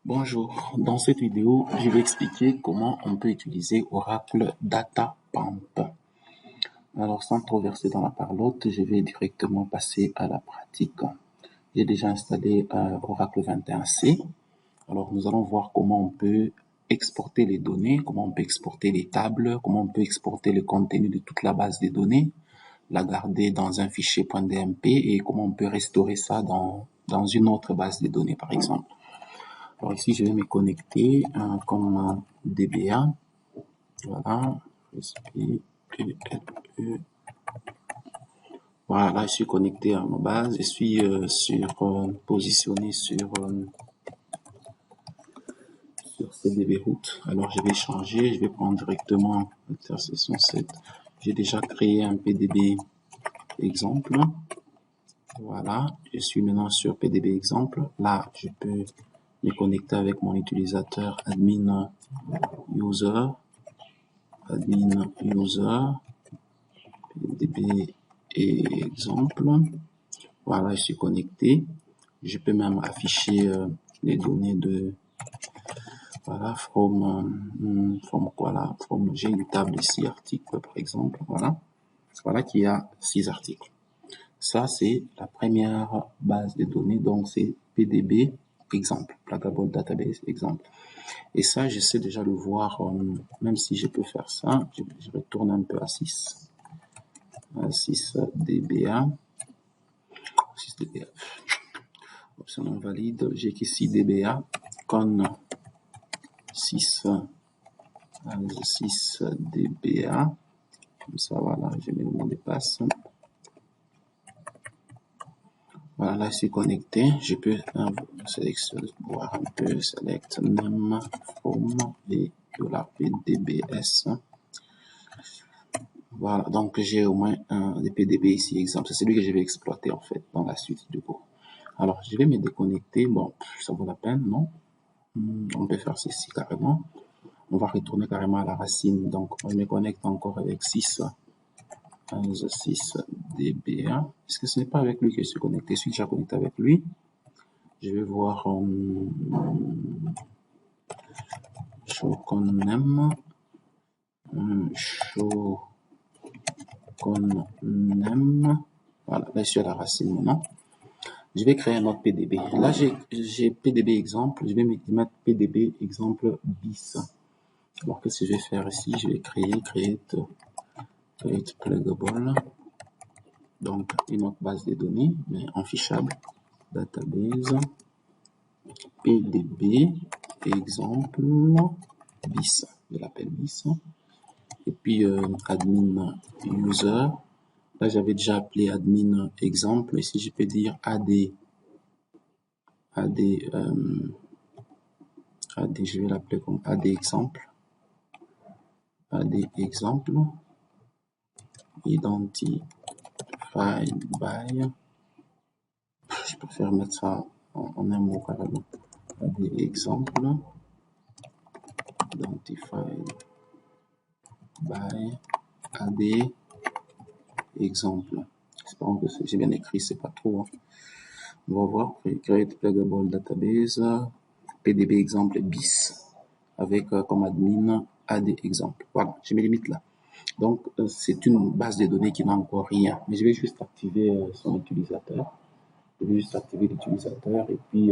Bonjour, dans cette vidéo, je vais expliquer comment on peut utiliser Oracle Data Pump. Alors, sans trop verser dans la parlotte, je vais directement passer à la pratique. J'ai déjà installé Oracle 21C. Alors, nous allons voir comment on peut exporter les données, comment on peut exporter les tables, comment on peut exporter le contenu de toute la base de données, la garder dans un fichier .dmp et comment on peut restaurer ça dans une autre base de données, par exemple. Alors ici, je vais me connecter comme DBA. Voilà. Voilà, là, je suis connecté à ma base. Je suis positionné sur CDB route. Alors, je vais changer. Je vais prendre directement intersection 7. J'ai déjà créé un PDB exemple. Voilà. Je suis maintenant sur PDB exemple. Là, je peux me connecter avec mon utilisateur admin user, PDB et exemple. Voilà, je suis connecté. Je peux même afficher les données de voilà j'ai une table ici article par exemple. Voilà qu'il y a 6 articles. Ça c'est la première base de données, donc c'est PDB exemple, Pluggable Database exemple. Et ça, je sais déjà le voir, même si je peux faire ça, je retourne un peu à 6 DBA. 6 DBA. Option non valide, j'ai qu'ici DBA, con 6 DBA. Comme ça, voilà, je mets le mot de passe. Voilà, là, je suis connecté. Je peux sélectionner, voir un peu, select name from et PDBS. Voilà, donc j'ai au moins des PDB ici, exemple. C'est celui que je vais exploiter en fait dans la suite du cours. Alors, je vais me déconnecter. Bon, ça vaut la peine, non? On peut faire ceci carrément. On va retourner carrément à la racine. Donc, on me connecte encore avec 6 DBA. Est-ce que ce n'est pas avec lui que je suis connecté? Je suis déjà connecté avec lui. Je vais voir show connem. Show connem. Voilà, là je suis à la racine maintenant. Je vais créer un autre PDB. Là j'ai PDB exemple. Je vais mettre PDB exemple bis. Alors qu'est-ce que je vais faire ici? Je vais create pluggable. Donc une autre base de données, mais en fichable. Database PDB exemple bis. Je l'appelle bis. Et puis admin user. Là j'avais déjà appelé admin exemple. Ici je peux dire AD, je vais l'appeler comme AD exemple. AD exemple. Identified by. Je préfère mettre ça en un mot carrément. AD exemple. Identified by AD exemple. Espérons que j'ai bien écrit, c'est pas trop. On va voir. Create pluggable database PDB exemple bis avec comme admin AD exemple. Voilà, je me limite là. Donc c'est une base de données qui n'a encore rien, mais je vais juste activer son utilisateur. Je vais juste activer l'utilisateur et puis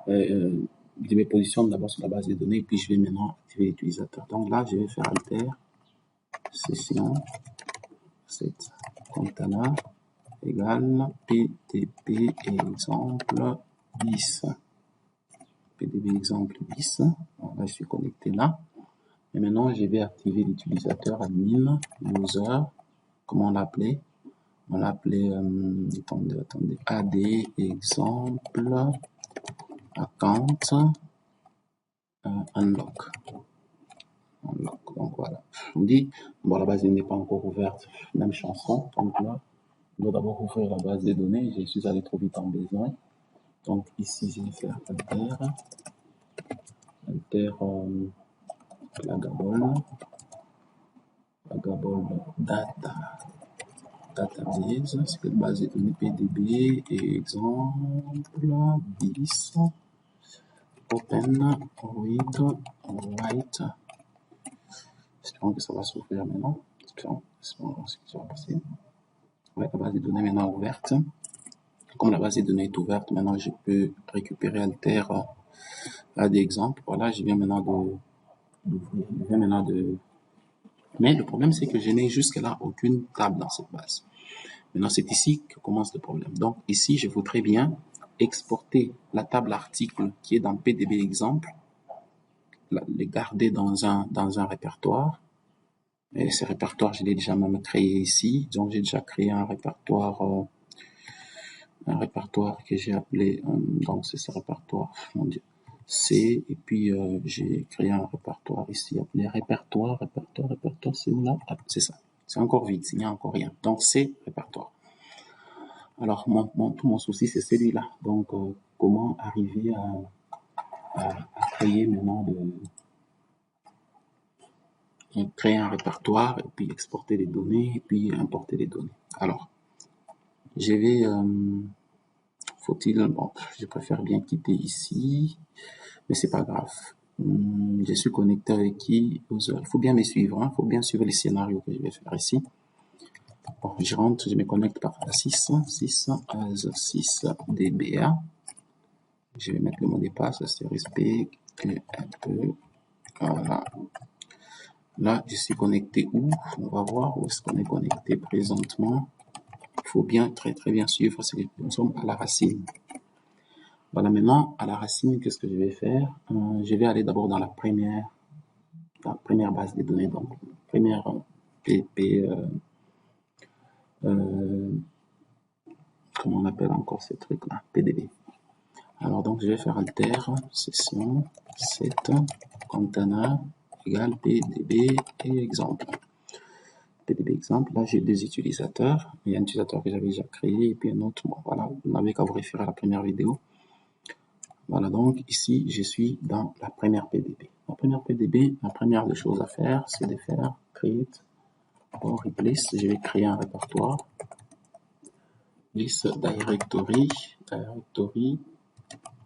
je me positionne d'abord sur la base de données et puis je vais maintenant activer l'utilisateur. Donc là, je vais faire alter session set container égale PDB exemple bis. PDB exemple bis. Bon, là, je suis connecté là. Et maintenant, je vais activer l'utilisateur admin user. Comment on l'appelait? On l'appelait, attendez, AD exemple account unlock. Donc voilà. On dit, bon, la base n'est pas encore ouverte. Même chanson. Donc là, on doit d'abord ouvrir la base de données. Je suis allé trop vite en besoin. Donc ici, je vais faire alter pluggable database, c'est une base de données PDB et exemple bis. open read write. Espérons que ça va s'ouvrir maintenant. Espérons ce qui va passer. Ouais, la base de données maintenant ouverte. Comme la base de données est ouverte, maintenant je peux récupérer Alter à des exemples. Voilà, je viens maintenant de. Mais le problème, c'est que je n'ai jusque-là aucune table dans cette base. Maintenant, c'est ici que commence le problème. Donc, ici, je voudrais bien exporter la table article qui est dans PDB exemple, les garder dans un répertoire. Et ce répertoire, je l'ai déjà même créé ici. Donc, j'ai déjà créé un répertoire que j'ai appelé, donc c'est ce répertoire, mon Dieu, C, et puis j'ai créé un répertoire ici appelé répertoire, c'est où là? Ah, c'est ça. C'est encore vide, il n'y a encore rien. Donc, c'est répertoire. Alors, tout mon souci, c'est celui-là. Donc, comment arriver à créer maintenant créer un répertoire, et puis exporter les données, et puis importer les données. Alors, je vais, bon, je préfère bien quitter ici, mais c'est pas grave. Je suis connecté avec qui? Il faut bien me suivre, hein? Il faut bien suivre les scénarios que je vais faire ici. Bon, je rentre, je me connecte par 6 DBA. Je vais mettre le mot de passe, c'est respect, voilà. Là, je suis connecté où? On va voir où est-ce qu'on est connecté présentement. Il faut bien, très bien suivre, nous sommes à la racine. Voilà, maintenant, à la racine, qu'est-ce que je vais faire? Je vais aller d'abord dans la première base de données, donc première comment on appelle encore ces trucs-là? PDB. Alors, donc, je vais faire alter, session, set, container, égale PDB et exemple. PDB exemple, là, j'ai deux utilisateurs. Il y a un utilisateur que j'avais déjà créé et puis un autre. Bon, voilà, vous n'avez qu'à vous référer à la première vidéo. Voilà, donc ici, je suis dans la première PDB. La première PDB, la première des choses à faire, c'est de faire create or replace. Je vais créer un répertoire. This directory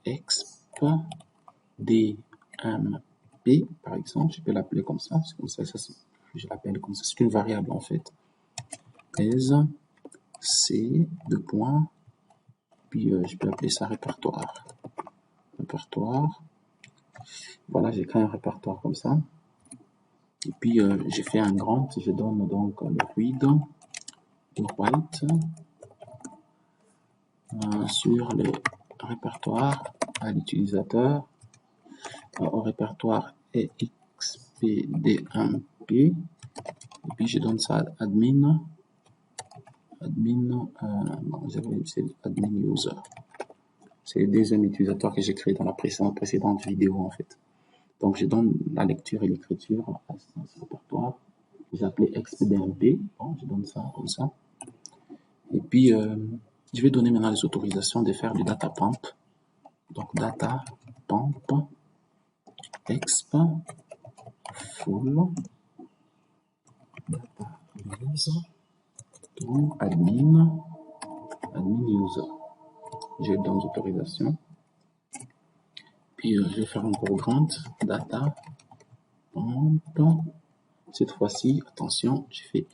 exp dmp, par exemple, je peux l'appeler comme ça, je l'appelle comme ça, c'est une variable en fait. As c, deux points, puis je peux appeler ça répertoire. Voilà, j'ai créé un répertoire comme ça. Et puis, j'ai fait un grand, je donne donc le read, le write, sur le répertoire à l'utilisateur, au répertoire expd1p, et puis je donne ça à admin, non, c'est admin user. C'est le deuxième utilisateur que j'ai créé dans la précédente vidéo en fait. Donc, je donne la lecture et l'écriture à ce répertoire. J'ai appelé expd1p. Bon, je donne ça comme ça. Et puis, je vais donner maintenant les autorisations de faire du data pump. Donc, data pump exp full database to admin user. Je donne l'autorisation. Puis, je vais faire encore grande data pump. Cette fois-ci, attention, j'ai fait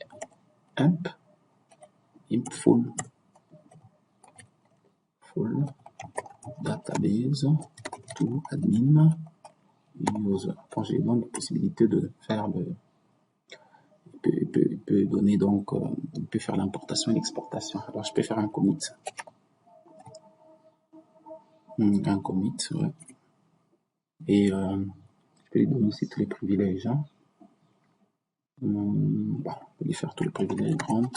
imp full database to admin user. Quand je donne la possibilité de faire il peut donner donc, il peut faire l'importation et l'exportation. Alors je peux faire un commit. Ouais. Et je peux lui donner aussi tous les privilèges. Hein. Bon, on peut lui faire tous les privilèges. Grant,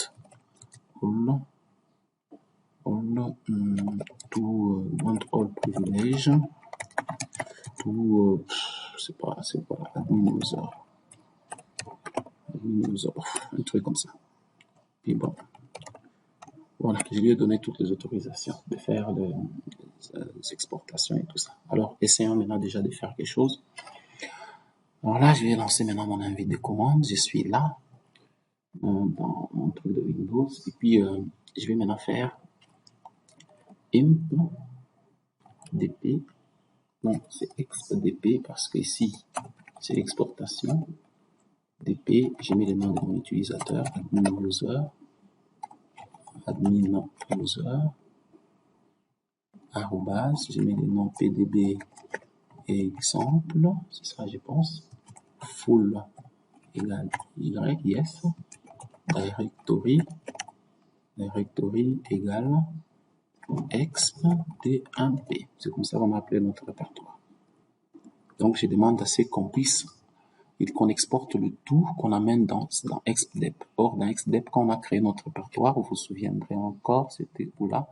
all, to want all privilege, to, c'est pas, admin user, un truc comme ça. Puis bon, voilà, je lui ai donné toutes les autorisations de faire des exportations et tout ça. Alors, essayons maintenant déjà de faire quelque chose. Alors là, je vais lancer maintenant mon invite de commande. Je suis là, dans mon truc de Windows. Et puis, je vais maintenant faire imp dp Non, c'est exp.dp parce que ici, c'est l'exportation. DP, j'ai mis le nom de mon utilisateur, admin user, arrobase, j'ai mis le nom pdb exemple, c'est ça je pense, full égale y, yes, directory égale exp.dmp, c'est comme ça qu'on va appeler notre répertoire. Donc je demande à ce qu'on puisse qu'on exporte le tout, qu'on amène dans expdep. Or, dans expdep, quand on a créé notre répertoire, vous vous souviendrez encore, c'était où là,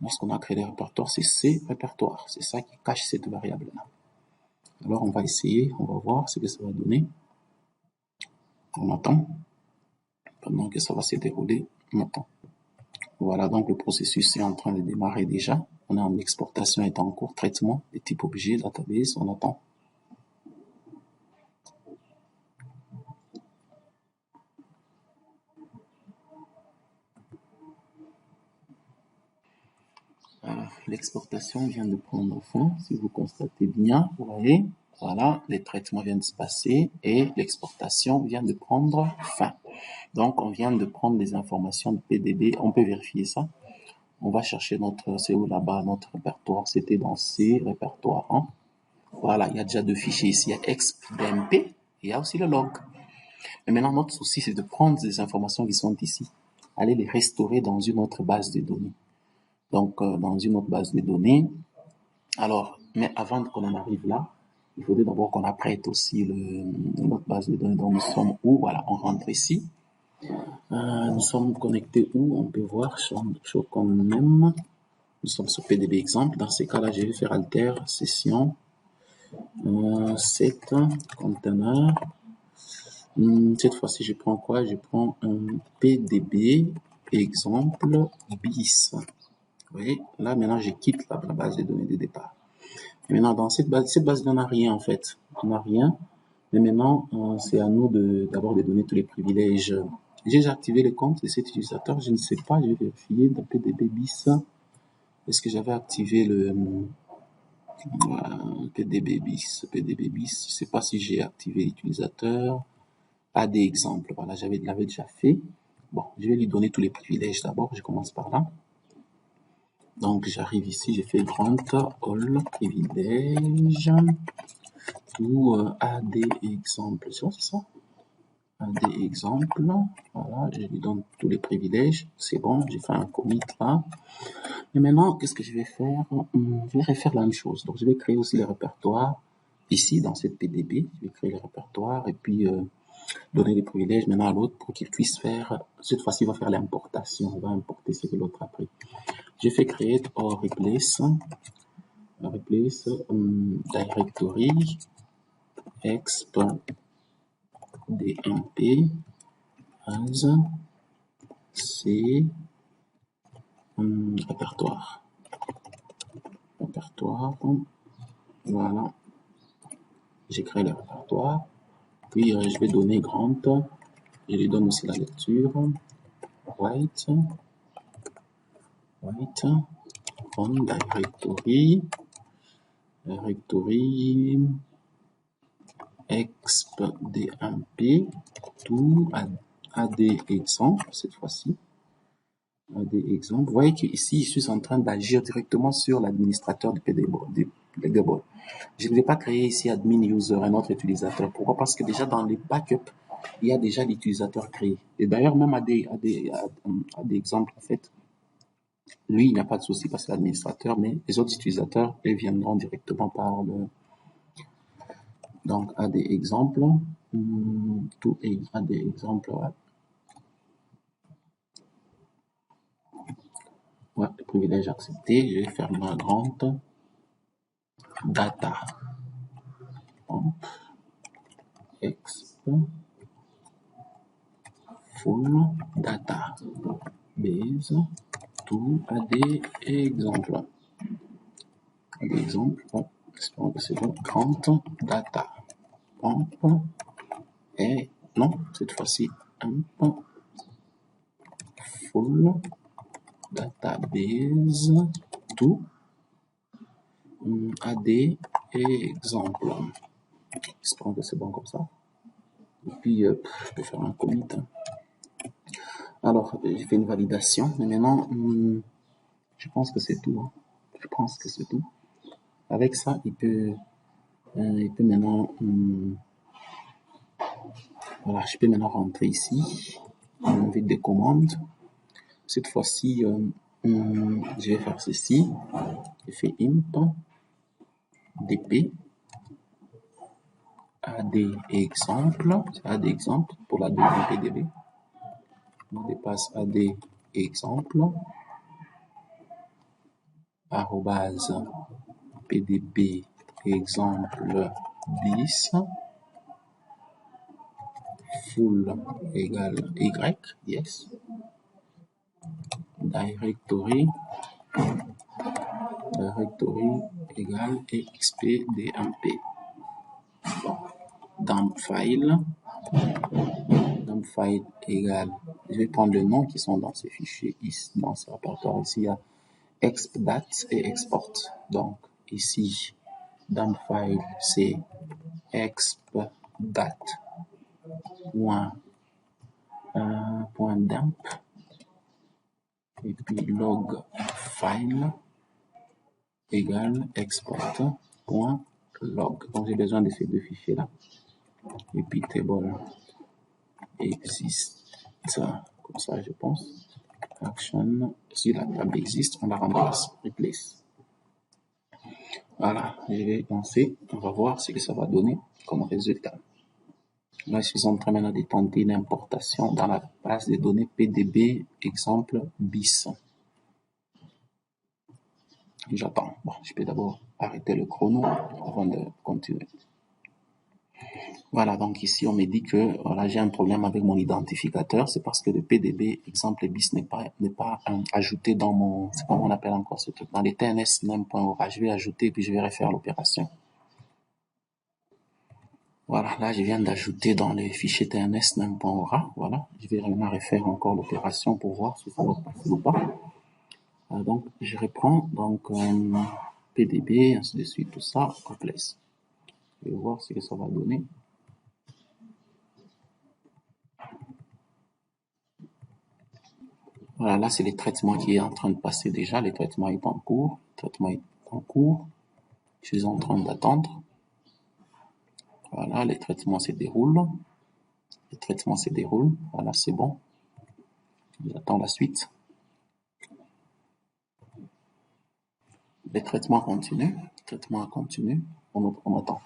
lorsqu'on a créé le répertoire, c'est ces répertoires. C'est ça qui cache cette variable-là. Alors, on va essayer, on va voir ce que ça va donner. On attend. Pendant que ça va se dérouler, on attend. Voilà, donc le processus est en train de démarrer déjà. On est en exportation, est en cours, traitement, des types objets, database, on attend. L'exportation vient de prendre fin, si vous constatez bien, vous voyez, voilà, les traitements viennent de se passer et l'exportation vient de prendre fin. Donc, on vient de prendre les informations de PDB, on peut vérifier ça. On va chercher notre, c'est où là-bas, notre répertoire, c'était dans ces répertoires. Hein. Voilà, il y a déjà deux fichiers ici, il y a exp.dmp et il y a aussi le log. Mais maintenant, notre souci, c'est de prendre les informations qui sont ici, aller les restaurer dans une autre base de données. Donc, dans une autre base de données. Alors, mais avant qu'on en arrive là, il faudrait d'abord qu'on apprête aussi notre base de données dont nous sommes où. Voilà, on rentre ici. Nous sommes connectés où? On peut voir show comme même. Nous sommes sur PDB exemple. Dans ces cas-là, je vais faire alter session set container. Cette fois-ci, je prends quoi? Je prends un PDB exemple bis. Vous voyez, là maintenant je quitte la base de données de départ. Et maintenant dans cette base on n'a rien en fait, on n'a rien. Mais maintenant c'est à nous d'abord de donner tous les privilèges. J'ai déjà activé le compte de cet utilisateur, je ne sais pas, je vais vérifier dans PDB bis. Est-ce que j'avais activé le PDB bis, je sais pas si j'ai activé l'utilisateur. AD exemple, voilà, l'avais déjà fait. Bon, je vais lui donner tous les privilèges d'abord, je commence par là. Donc, j'arrive ici, j'ai fait grant all privilège ou AD exemple, c'est ça? AD exemple, voilà, je lui donne tous les privilèges, c'est bon, j'ai fait un commit là. Et maintenant, qu'est-ce que je vais faire? Je vais refaire la même chose. Donc, je vais créer aussi les répertoires ici dans cette PDB. Je vais créer les répertoires et puis donner les privilèges maintenant à l'autre pour qu'il puisse faire. Cette fois-ci, il va faire l'importation. On va importer ce que l'autre a pris. J'ai fait create or replace directory exp.dmp as c répertoire. Voilà. J'ai créé le répertoire. Puis je vais donner grant. Je lui donne aussi la lecture. Write on directory exp.dmp to AD exemple cette fois-ci. AD exemple. Vous voyez qu'ici, je suis en train d'agir directement sur l'administrateur du PDB. Je ne vais pas créer ici admin user, un autre utilisateur. Pourquoi? Parce que déjà dans les backups, il y a déjà l'utilisateur créé. Et d'ailleurs, même AD exemple, en fait, lui, il n'a pas de souci parce que c'est l'administrateur, mais les autres utilisateurs, ils viendront directement par le. Donc, AD exemple, tout est AD exemple, ouais. Ouais, le privilège accepté. Je vais faire ma grande data. Exp full data base to AD exemple. AD exemple, bon, espérons que c'est bon. Grande data. Et non, cette fois-ci, full database to AD exemple. J'espère que c'est bon comme ça. Et puis, je peux faire un commit. Alors, j'ai fait une validation, mais maintenant, je pense que c'est tout. Je pense que c'est tout. Avec ça, il peut maintenant, voilà, je peux maintenant rentrer ici, avec des commandes. Cette fois-ci, je vais faire ceci. Je fais imp dp AD exemple, AD exemple pour la donnée PDB. On dépasse AD exemple, arrobase PDB exemple bis, full égale Y, yes, directory égale expdmp. Bon, dump file égale, je vais prendre les noms qui sont dans ces fichiers, ici, dans ce répertoire. Ici, il y a expdat et export. Donc, ici, dump file, c'est expdat point dump, et puis log file égale export point log. Donc, j'ai besoin de ces deux fichiers-là. Et puis, table existe, comme ça, je pense. Action, si la table existe, on la remplace, replace. Voilà, je vais lancer, on va voir ce que ça va donner comme résultat. Là, je suis en train maintenant de tenter une importation dans la base de données PDB exemple bis. J'attends. Bon, je peux d'abord arrêter le chrono avant de continuer. Voilà, donc ici on me dit que voilà, j'ai un problème avec mon identificateur, c'est parce que le PDB exemple bis n'est pas ajouté dans mon, c'est comment on appelle encore ce truc, dans les TNS name.aura. Je vais ajouter puis je vais refaire l'opération. Voilà, là je viens d'ajouter dans les fichiers TNS name.aura. Voilà, je vais vraiment refaire encore l'opération pour voir si ça va passer ou pas. Donc je reprends donc PDB, ainsi de suite, tout ça, replace. Je vais voir ce que ça va donner. Voilà, là, c'est les traitements qui est en train de passer déjà. Le traitement est en cours. Je suis en train d'attendre. Voilà, les traitements se déroulent. Voilà, c'est bon. J'attends la suite. Les traitements continuent. On attend.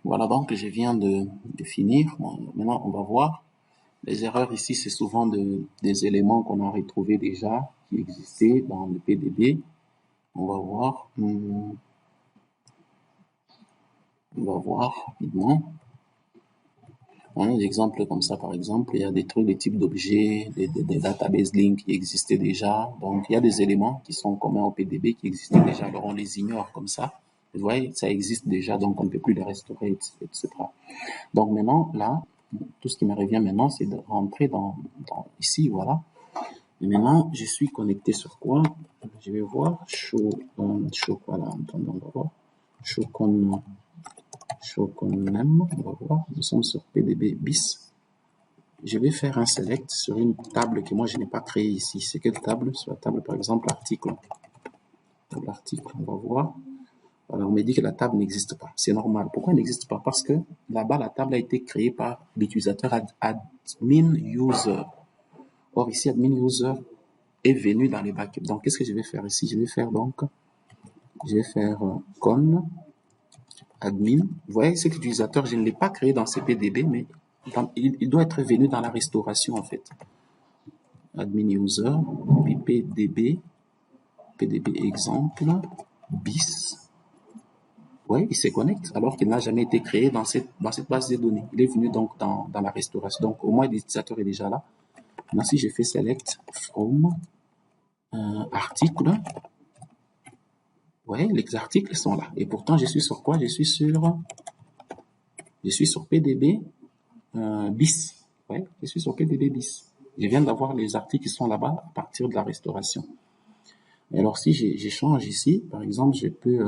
Voilà, donc, je viens de finir. Bon, maintenant, on va voir. Les erreurs ici, c'est souvent des éléments qu'on a retrouvés déjà, qui existaient dans le PDB. On va voir. On va voir rapidement. Des exemples comme ça, par exemple, il y a des trucs, des types d'objets, des database links qui existaient déjà. Donc, il y a des éléments qui sont communs au PDB qui existaient déjà. Alors, on les ignore comme ça. Vous voyez, ça existe déjà, donc on ne peut plus les restaurer, etc. Donc, maintenant, là, tout ce qui me revient maintenant, c'est de rentrer dans ici, voilà. Et maintenant, je suis connecté sur quoi? Je vais voir, voilà, on va voir, show.name, on va voir, nous sommes sur PDB bis. Je vais faire un select sur une table que moi je n'ai pas créée ici. C'est quelle table? Sur la table, par exemple, article. L'article, on va voir. Alors, on me dit que la table n'existe pas. C'est normal. Pourquoi elle n'existe pas? Parce que là-bas, la table a été créée par l'utilisateur admin user. Or, ici, admin user est venu dans les backups. Donc, qu'est-ce que je vais faire ici? Je vais faire con admin. Vous voyez, cet utilisateur, je ne l'ai pas créé dans CPDB, mais il doit être venu dans la restauration, en fait. Admin user, puis PDB exemple, bis. Oui, il se connecte alors qu'il n'a jamais été créé dans cette base de données. Il est venu donc dans la restauration. Donc, au moins, l'utilisateur est déjà là. Maintenant, si je fais select from article, ouais, les articles sont là. Et pourtant, je suis sur quoi? Je suis sur PDB bis. Ouais, je suis sur PDB bis. Je viens d'avoir les articles qui sont là-bas à partir de la restauration. Et alors, si j'échange ici, par exemple, je peux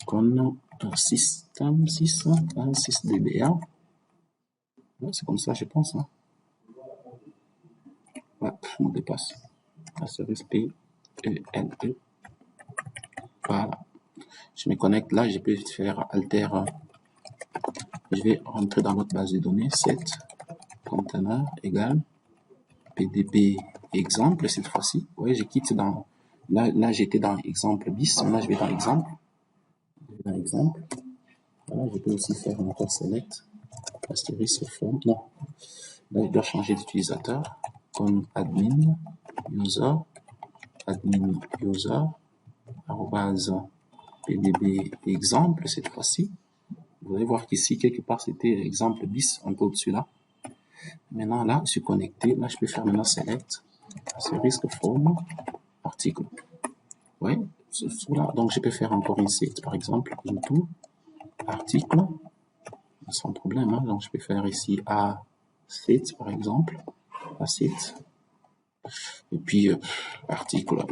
con système 6, 6 DBA. Ouais, c'est comme ça, je pense. Hein. Ouais, je me dépasse. Asterisk P, E, N, E. Voilà. Je me connecte là, je peux faire alter. Je vais rentrer dans notre base de données, set container égale PDB exemple cette fois-ci. Oui, je quitte dans. Là j'étais dans exemple bis. Maintenant, je vais dans exemple. Voilà, je peux aussi faire encore select asterisk from. Non. Là, je dois changer d'utilisateur comme admin user arrobase pdb exemple cette fois-ci. Vous allez voir qu'ici, quelque part, c'était exemple bis, un peu au-dessus là. Maintenant, là, je suis connecté. Là, je peux faire maintenant select asterisk from article. Oui, là. Donc, je peux faire encore insert, par exemple, into article, sans problème. Hein. Donc, je peux faire ici a set, par exemple, a set, et puis article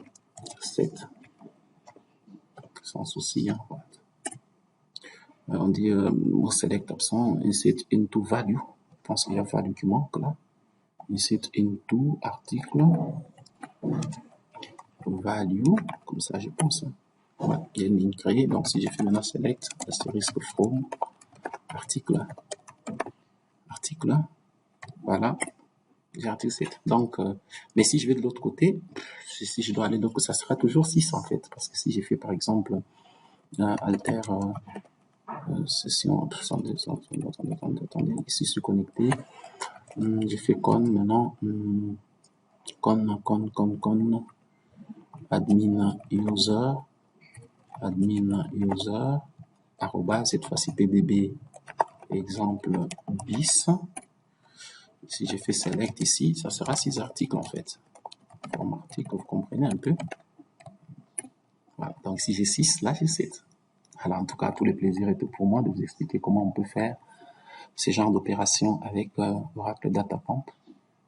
7, sans souci. Hein. On dit select absent, insert into value. Je pense qu'il y a value qui manque là. Insert into article value, comme ça je pense. Hein. Ouais, il y a une ligne créée, donc si j'ai fait maintenant select asterisk from article, voilà, j'ai article 7. Donc, mais si je vais de l'autre côté, si je dois aller de l'autre côté, ça sera toujours 6 en fait, parce que si j'ai fait par exemple alter session, attendez, ici je suis connecté, j'ai fait con maintenant, con, admin user, arrobas, cette fois-ci pdb exemple bis. Si j'ai fait select ici, ça sera 6 articles en fait. Forme article, vous comprenez un peu. Voilà. Donc si j'ai 6, là j'ai 7. Alors en tout cas, tout le plaisir est pour moi de vous expliquer comment on peut faire ce genre d'opération avec Oracle Data Pump.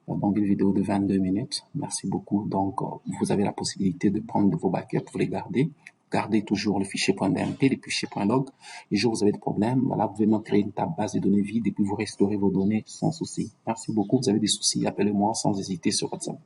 Donc une vidéo de 22 minutes. Merci beaucoup. Donc vous avez la possibilité de prendre vos backups, vous les gardez. Gardez toujours le fichier .bmp, les fichiers .log. Et jour où vous avez des problèmes, voilà, vous pouvez même créer une base de données vide et puis vous restaurez vos données sans souci. Merci beaucoup. Vous avez des soucis, appelez-moi sans hésiter sur WhatsApp.